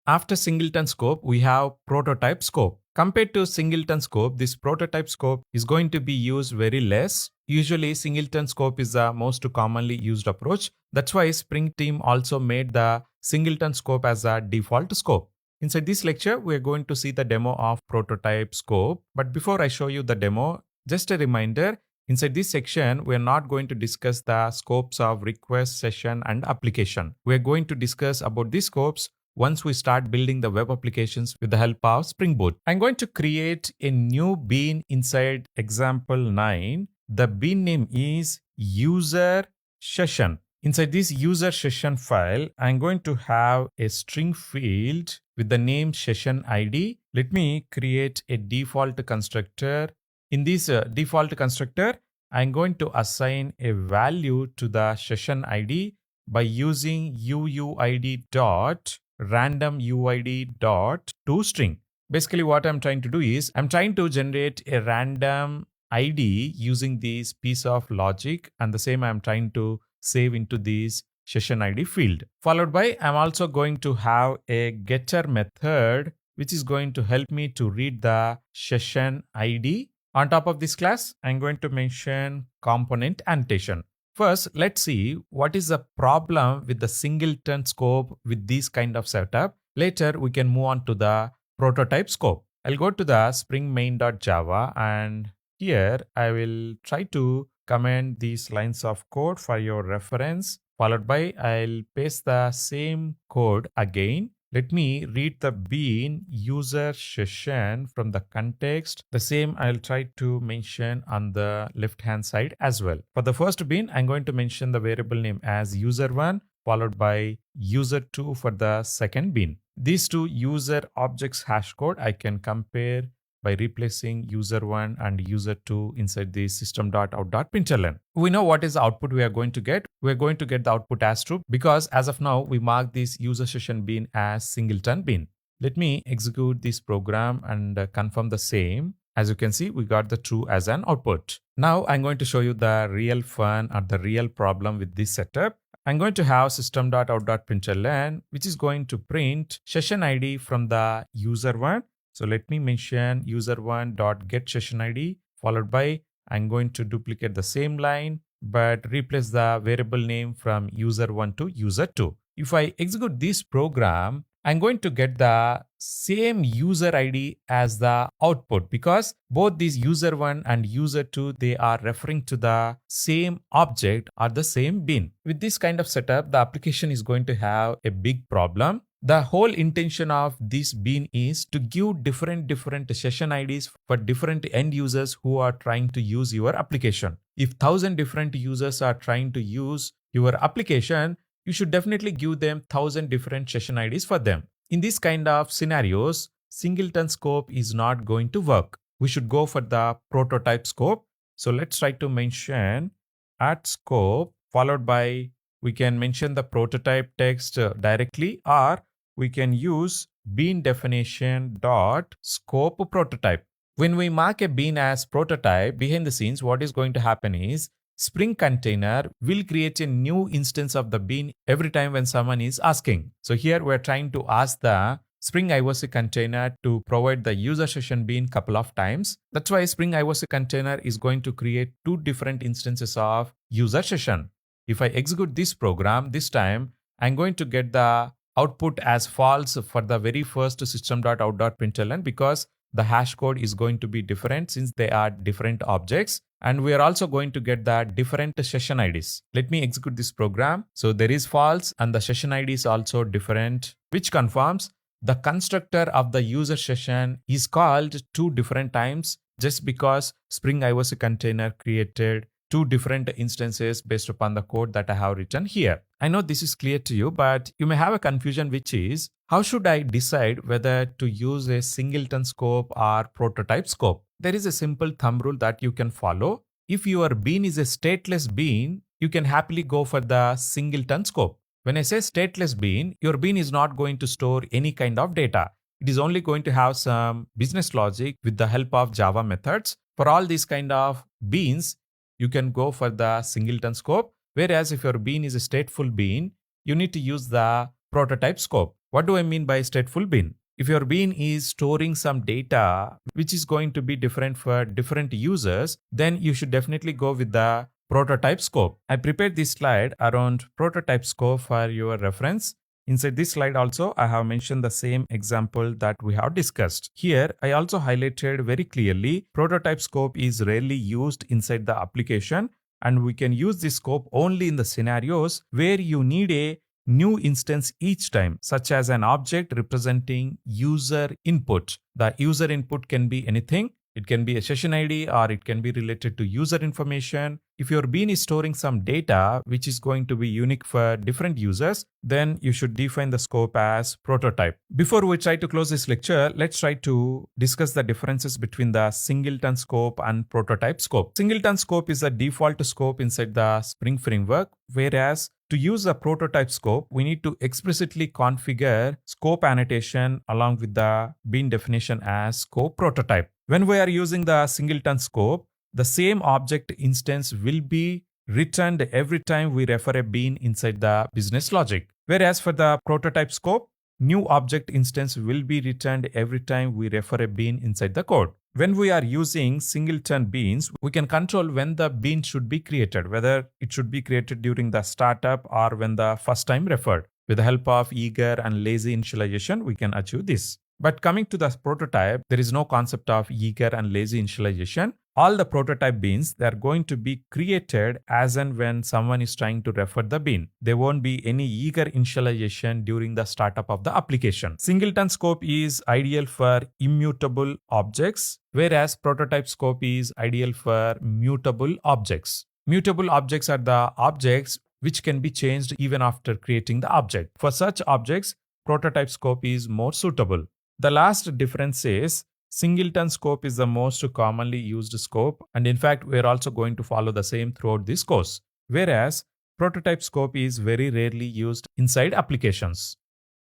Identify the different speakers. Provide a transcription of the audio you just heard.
Speaker 1: After singleton scope, we have prototype scope. Compared to singleton scope, this prototype scope is going to be used very less. Usually, singleton scope is the most commonly used approach. That's why Spring team also made the singleton scope as a default scope. Inside this lecture, we are going to see the demo of prototype scope. But before I show you the demo, just a reminder, inside this section, we are not going to discuss the scopes of request, session, and application. We are going to discuss about these scopes once we start building the web applications with the help of Spring Boot. I'm going to create a new bean inside example 9. The bean name is user session. Inside this user session file, I'm going to have a string field with the name session ID. Let me create a default constructor. In this default constructor, I'm going to assign a value to the session ID by using uuid dot random uid dot toString. Basically, what I'm trying to do is I'm trying to generate a random ID using this piece of logic, and the same I'm trying to save into this session ID field. Followed by, I'm also going to have a getter method which is going to help me to read the session ID. On top of this class, I'm going to mention component annotation. First, let's see what is the problem with the singleton scope with this kind of setup. Later, we can move on to the prototype scope. I'll go to the spring main.java, and here I will try to comment these lines of code for your reference. Followed by, I'll paste the same code again. Let me read the bean user session from the context. The same I'll try to mention on the left hand side as well. For the first bean, I'm going to mention the variable name as user1 followed by user2 for the second bean. These two user objects hash code I can compare by replacing user1 and user2 inside the system.out.println. We know what is the output we are going to get. We are going to get the output as true because as of now, we mark this user session bean as singleton bean. Let me execute this program and confirm the same. As you can see, we got the true as an output. Now I'm going to show you the real fun or the real problem with this setup. I'm going to have system.out.println, which is going to print session ID from the user1. So let me mention user1.getSessionID followed by I'm going to duplicate the same line but replace the variable name from user1 to user2. If I execute this program, I'm going to get the same user ID as the output because both these user1 and user2, they are referring to the same object or the same bean. With this kind of setup, the application is going to have a big problem. The whole intention of this bean is to give different session IDs for different end users who are trying to use your application. If 1,000 different users are trying to use your application, you should definitely give them 1,000 different session IDs for them. In this kind of scenarios, singleton scope is not going to work. We should go for the prototype scope. So let's try to mention at scope followed by we can mention the prototype text directly, or we can use bean definition dot scope prototype. When we mark a bean as prototype, behind the scenes, what is going to happen is Spring container will create a new instance of the bean every time when someone is asking. So here we're trying to ask the Spring IOC container to provide the user session bean couple of times. That's why Spring IOC container is going to create two different instances of user session. If I execute this program, this time I'm going to get the output as false for the very first system.out.println because the hash code is going to be different since they are different objects. And we are also going to get the different session IDs. Let me execute this program. So there is false and the session ID is also different, which confirms the constructor of the user session is called two different times just because Spring IOC container created two different instances based upon the code that I have written here. I know this is clear to you, but you may have a confusion, which is how should I decide whether to use a singleton scope or prototype scope? There is a simple thumb rule that you can follow. If your bean is a stateless bean, you can happily go for the singleton scope. When I say stateless bean, your bean is not going to store any kind of data. It is only going to have some business logic with the help of Java methods. For all these kind of beans, you can go for the singleton scope. Whereas if your bean is a stateful bean, you need to use the prototype scope. What do I mean by stateful bean? If your bean is storing some data which is going to be different for different users, then you should definitely go with the prototype scope. I prepared this slide around prototype scope for your reference. Inside this slide also, I have mentioned the same example that we have discussed. Here, I also highlighted very clearly, prototype scope is rarely used inside the application, and we can use this scope only in the scenarios where you need a new instance each time, such as an object representing user input. The user input can be anything. It can be a session ID or it can be related to user information. If your bean is storing some data which is going to be unique for different users, then you should define the scope as prototype. Before we try to close this lecture, let's try to discuss the differences between the singleton scope and prototype scope. Singleton scope is a default scope inside the Spring framework, whereas to use a prototype scope, we need to explicitly configure scope annotation along with the bean definition as scope prototype. When we are using the singleton scope, the same object instance will be returned every time we refer a bean inside the business logic. Whereas for the prototype scope, new object instance will be returned every time we refer a bean inside the code. When we are using singleton beans, we can control when the bean should be created, whether it should be created during the startup or when the first time referred. With the help of eager and lazy initialization, we can achieve this. But coming to the prototype, there is no concept of eager and lazy initialization. All the prototype beans, they are going to be created as and when someone is trying to refer the bean. There won't be any eager initialization during the startup of the application. Singleton scope is ideal for immutable objects, whereas prototype scope is ideal for mutable objects. Mutable objects are the objects which can be changed even after creating the object. For such objects, prototype scope is more suitable. The last difference is singleton scope is the most commonly used scope, and in fact, we are also going to follow the same throughout this course. Whereas prototype scope is very rarely used inside applications.